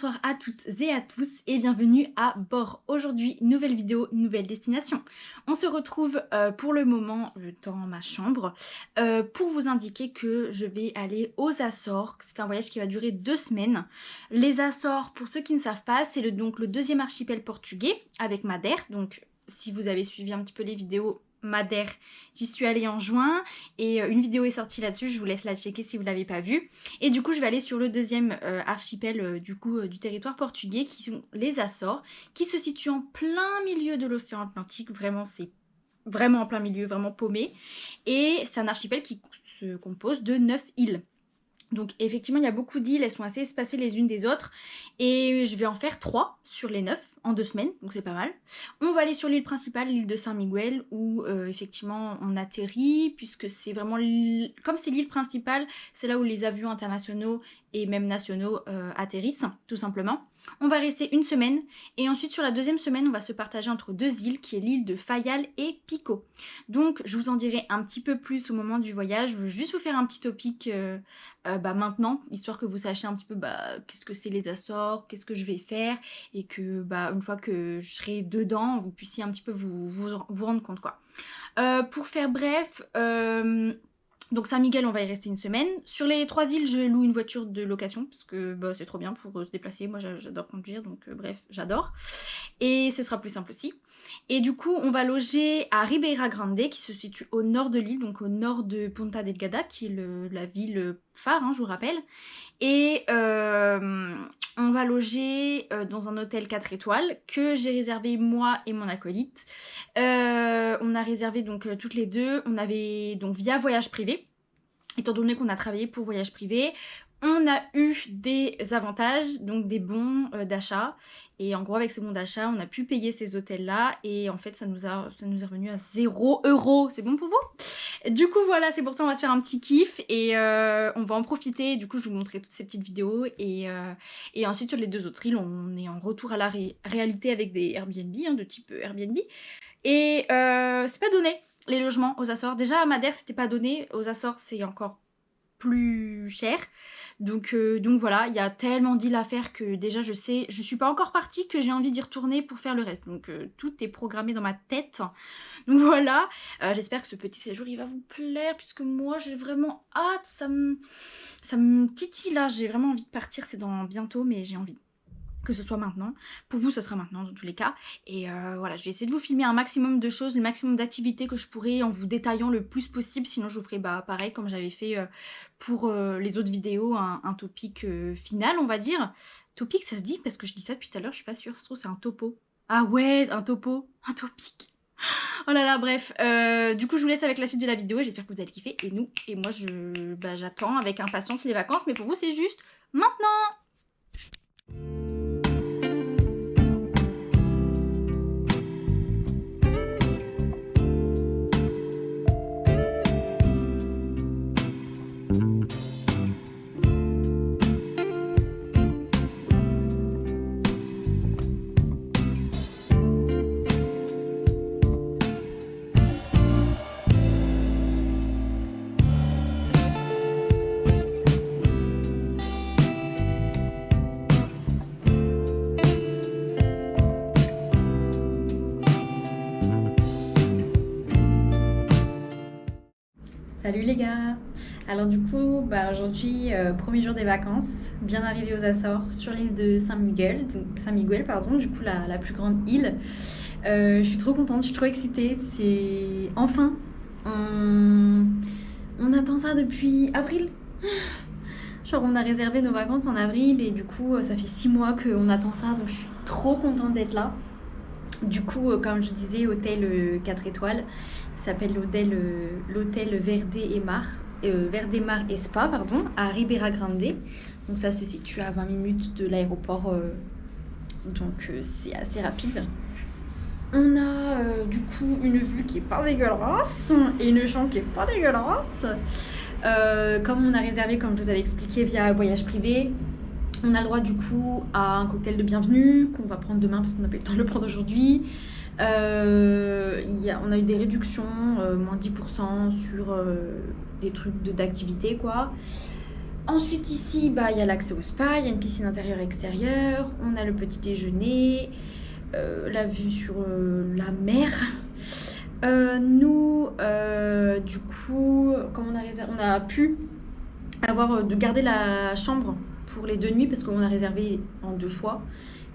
bonsoir à toutes et à tous et bienvenue à bord. Aujourd'hui, nouvelle vidéo, nouvelle destination. On se retrouve pour le moment dans ma chambre pour vous indiquer que je vais aller aux Açores. C'est un voyage qui va durer 2 semaines. Les Açores, pour ceux qui ne savent pas, c'est donc le deuxième archipel portugais avec Madère. Donc si vous avez suivi un petit peu les vidéos, Madère, j'y suis allée en juin et une vidéo est sortie là-dessus, je vous laisse la checker si vous ne l'avez pas vue. Et du coup je vais aller sur le deuxième archipel du territoire portugais qui sont les Açores, qui se situent en plein milieu de l'océan Atlantique, vraiment c'est vraiment en plein milieu, vraiment paumé. Et c'est un archipel qui se compose de 9 îles. Donc effectivement il y a beaucoup d'îles, elles sont assez espacées les unes des autres et je vais en faire 3 sur les 9 en 2 semaines, donc c'est pas mal. On va aller sur l'île principale, l'île de Saint-Miguel, où effectivement on atterrit, puisque c'est vraiment, comme c'est l'île principale, c'est là où les avions internationaux et même nationaux atterrissent, tout simplement. On va rester 1 semaine et ensuite sur la deuxième semaine on va se partager entre 2 îles qui est l'île de Fayal et Pico. Donc je vous en dirai un petit peu plus au moment du voyage. Je veux juste vous faire un petit topic maintenant, histoire que vous sachiez un petit peu qu'est-ce que c'est les Açores, qu'est-ce que je vais faire et que une fois que je serai dedans vous puissiez un petit peu vous rendre compte quoi. Pour faire bref, donc Saint-Miguel, on va y rester 1 semaine. Sur les 3 îles, je loue une voiture de location parce que c'est trop bien pour se déplacer. Moi, j'adore conduire, donc bref, j'adore. Et ce sera plus simple aussi. Et du coup, on va loger à Ribeira Grande, qui se situe au nord de l'île, donc au nord de Ponta Delgada, qui est la ville phare, je vous rappelle. Et on va loger dans un hôtel 4 étoiles que j'ai réservé moi et mon acolyte. On a réservé donc toutes les deux, on avait donc via voyage privé, étant donné qu'on a travaillé pour voyage privé. On a eu des avantages, donc des bons d'achat. Et en gros, avec ces bons d'achat, on a pu payer ces hôtels-là. Et en fait, ça nous est revenu à 0 €. C'est bon pour vous? Du coup, voilà, c'est pour ça on va se faire un petit kiff. Et on va en profiter. Du coup, je vous montrerai toutes ces petites vidéos. Et ensuite, sur les 2 autres îles, on est en retour à la réalité avec des Airbnb, de type Airbnb. Et c'est pas donné, les logements aux Açores. Déjà, à Madère, c'était pas donné. Aux Açores, c'est encore plus cher. Donc voilà, il y a tellement d'îles à faire que déjà je suis pas encore partie, que j'ai envie d'y retourner pour faire le reste. Donc tout est programmé dans ma tête. Donc voilà, j'espère que ce petit séjour il va vous plaire, puisque moi j'ai vraiment hâte, ça me titille là, j'ai vraiment envie de partir, c'est dans bientôt, mais j'ai envie que ce soit maintenant. Pour vous, ce sera maintenant dans tous les cas. Et voilà, je vais essayer de vous filmer un maximum de choses, le maximum d'activités que je pourrai en vous détaillant le plus possible. Sinon, je vous ferai pareil comme j'avais fait pour les autres vidéos, un topic final, on va dire. Topic, ça se dit? Parce que je dis ça depuis tout à l'heure, je suis pas sûre. Ça se trouve, c'est un topo. Ah ouais, un topo, un topic. Oh là là, bref. Du coup, je vous laisse avec la suite de la vidéo. J'espère que vous allez kiffer. Et moi, j'attends avec impatience les vacances. Mais pour vous, c'est juste maintenant. Salut les gars! Alors du coup, aujourd'hui, premier jour des vacances, bien arrivé aux Açores, sur l'île de Saint-Miguel, du coup la plus grande île. Je suis trop contente, je suis trop excitée, c'est enfin, on attend ça depuis avril. Genre on a réservé nos vacances en avril et du coup ça fait 6 mois qu'on attend ça, donc je suis trop contente d'être là. Du coup, comme je disais, hôtel 4 étoiles, il s'appelle l'hôtel Verde Mar et Spa, pardon, à Ribeira Grande. Donc ça se situe à 20 minutes de l'aéroport, donc c'est assez rapide. On a du coup une vue qui est pas dégueulasse et une chambre qui est pas dégueulasse. Comme on a réservé, comme je vous avais expliqué, via voyage privé, on a le droit du coup à un cocktail de bienvenue qu'on va prendre demain parce qu'on n'a pas eu le temps de le prendre aujourd'hui. On a eu des réductions, moins 10% sur des trucs d'activité quoi. Ensuite ici, bah, il y a l'accès au spa, il y a une piscine intérieure et extérieure, on a le petit déjeuner, la vue sur la mer. Nous, du coup, comme on a pu avoir de garder la chambre pour les 2 nuits parce qu'on a réservé en 2 fois.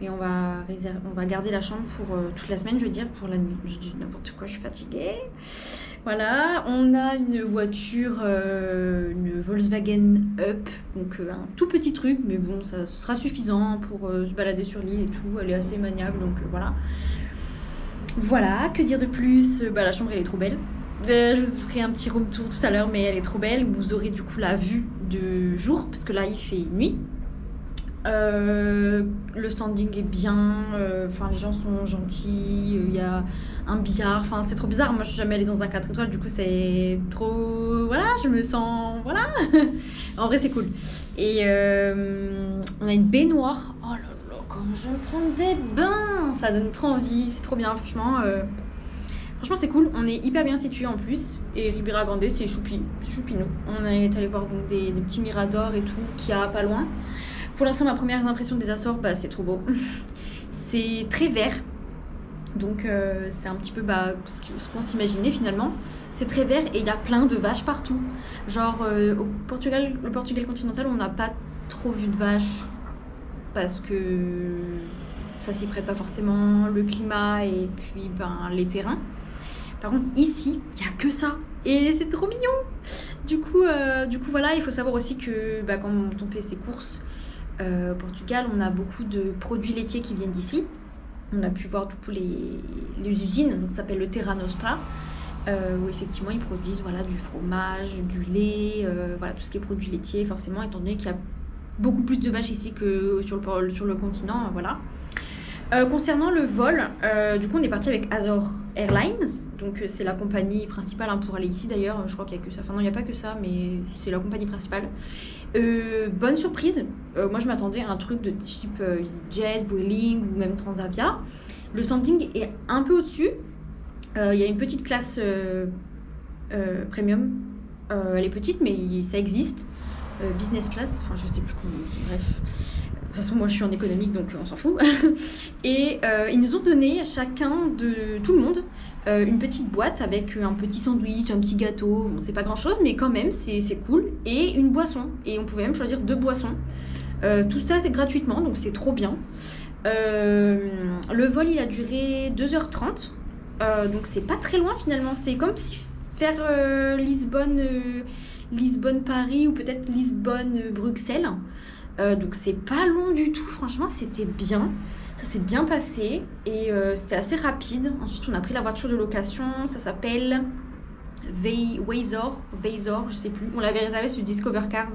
Mais on va garder la chambre pour toute la semaine, je veux dire, pour la nuit. Je dis n'importe quoi, je suis fatiguée. Voilà, on a une voiture, une Volkswagen Up, donc un tout petit truc, mais bon, ça sera suffisant pour se balader sur l'île et tout. Elle est assez maniable, donc voilà. Voilà, que dire de plus? Bah, la chambre elle est trop belle. Je vous ferai un petit room tour tout à l'heure, mais elle est trop belle. Vous aurez du coup la vue de jour, parce que là il fait nuit. Le standing est bien, enfin les gens sont gentils, il y a un billard, enfin c'est trop bizarre, moi je suis jamais allée dans un 4 étoiles, du coup c'est trop, voilà, je me sens, voilà. En vrai c'est cool. Et on a une baignoire, oh là là, comme je prends des bains, ça donne trop envie, c'est trop bien, franchement. Franchement c'est cool, on est hyper bien situé en plus. Et Ribeira Grande c'est choupinou. On est allé voir donc des petits miradors et tout qu'il y a pas loin. Pour l'instant, ma première impression des Açores, bah, c'est trop beau. C'est très vert, donc c'est un petit peu bah, ce qu'on s'imaginait finalement. C'est très vert et il y a plein de vaches partout. Genre au Portugal, le Portugal continental, on n'a pas trop vu de vaches parce que ça s'y prête pas forcément, le climat et puis ben, les terrains. Par contre, ici, il n'y a que ça. Et c'est trop mignon. Du coup, voilà, il faut savoir aussi que bah, quand on fait ses courses, au Portugal, on a beaucoup de produits laitiers qui viennent d'ici. On a pu voir du coup les usines, donc ça s'appelle le Terra Nostra, où effectivement ils produisent voilà, du fromage, du lait, voilà, tout ce qui est produits laitiers, forcément, étant donné qu'il y a beaucoup plus de vaches ici que sur le continent, voilà. Concernant le vol, du coup on est parti avec Azor Airlines, donc c'est la compagnie principale hein, pour aller ici d'ailleurs, je crois qu'il y a que ça, enfin non il n'y a pas que ça, mais c'est la compagnie principale. Bonne surprise, moi je m'attendais à un truc de type EasyJet, Vueling ou même Transavia. Le standing est un peu au-dessus, il y a une petite classe premium, elle est petite mais ça existe, business class, enfin je sais plus comment on dit, bref. De toute façon, moi je suis en économique donc on s'en fout. Et ils nous ont donné à chacun de tout le monde une petite boîte avec un petit sandwich, un petit gâteau. Bon, c'est pas grand chose, mais quand même c'est cool. Et une boisson. Et on pouvait même choisir 2 boissons. Tout ça c'est gratuitement donc c'est trop bien. Le vol il a duré 2h30. Donc c'est pas très loin finalement. C'est comme si faire Lisbonne-Paris ou peut-être Lisbonne-Bruxelles. Donc c'est pas long du tout, franchement c'était bien, ça s'est bien passé et c'était assez rapide. Ensuite on a pris la voiture de location, ça s'appelle Wazor, je sais plus, on l'avait réservé sur Discover Cars,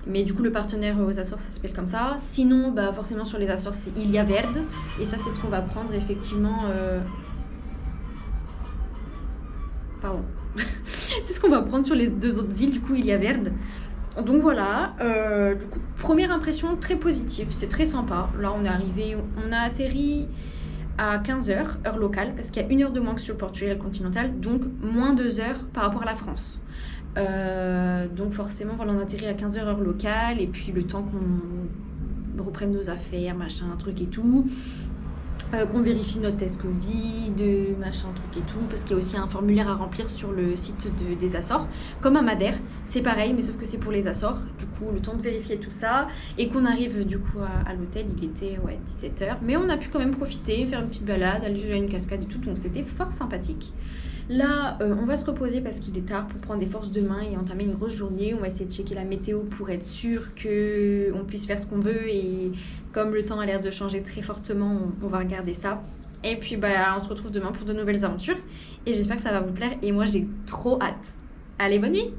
mais du coup le partenaire aux Açores ça s'appelle comme ça. Sinon bah forcément sur les Açores c'est Ilha Verde et ça c'est ce qu'on va prendre effectivement pardon c'est ce qu'on va prendre sur les 2 autres îles du coup Ilha Verde. Donc voilà, du coup, première impression très positive, c'est très sympa. Là on est arrivé, on a atterri à 15h, heure locale, parce qu'il y a 1 heure de moins que sur le Portugal continental, donc moins 2 heures par rapport à la France. Donc forcément, voilà, on a atterri à 15h, heure locale, et puis le temps qu'on reprenne nos affaires, machin, un truc et tout. Qu'on vérifie notre test Covid, machin, truc et tout, parce qu'il y a aussi un formulaire à remplir sur le site des Açores, comme à Madère, c'est pareil, mais sauf que c'est pour les Açores, du coup, le temps de vérifier tout ça, et qu'on arrive du coup à l'hôtel, il était 17h, mais on a pu quand même profiter, faire une petite balade, aller jouer à une cascade et tout, donc c'était fort sympathique. Là, on va se reposer parce qu'il est tard pour prendre des forces demain et entamer une grosse journée. On va essayer de checker la météo pour être sûr qu'on puisse faire ce qu'on veut. Et comme le temps a l'air de changer très fortement, on va regarder ça. Et puis, bah, on se retrouve demain pour de nouvelles aventures. Et j'espère que ça va vous plaire. Et moi, j'ai trop hâte. Allez, bonne nuit!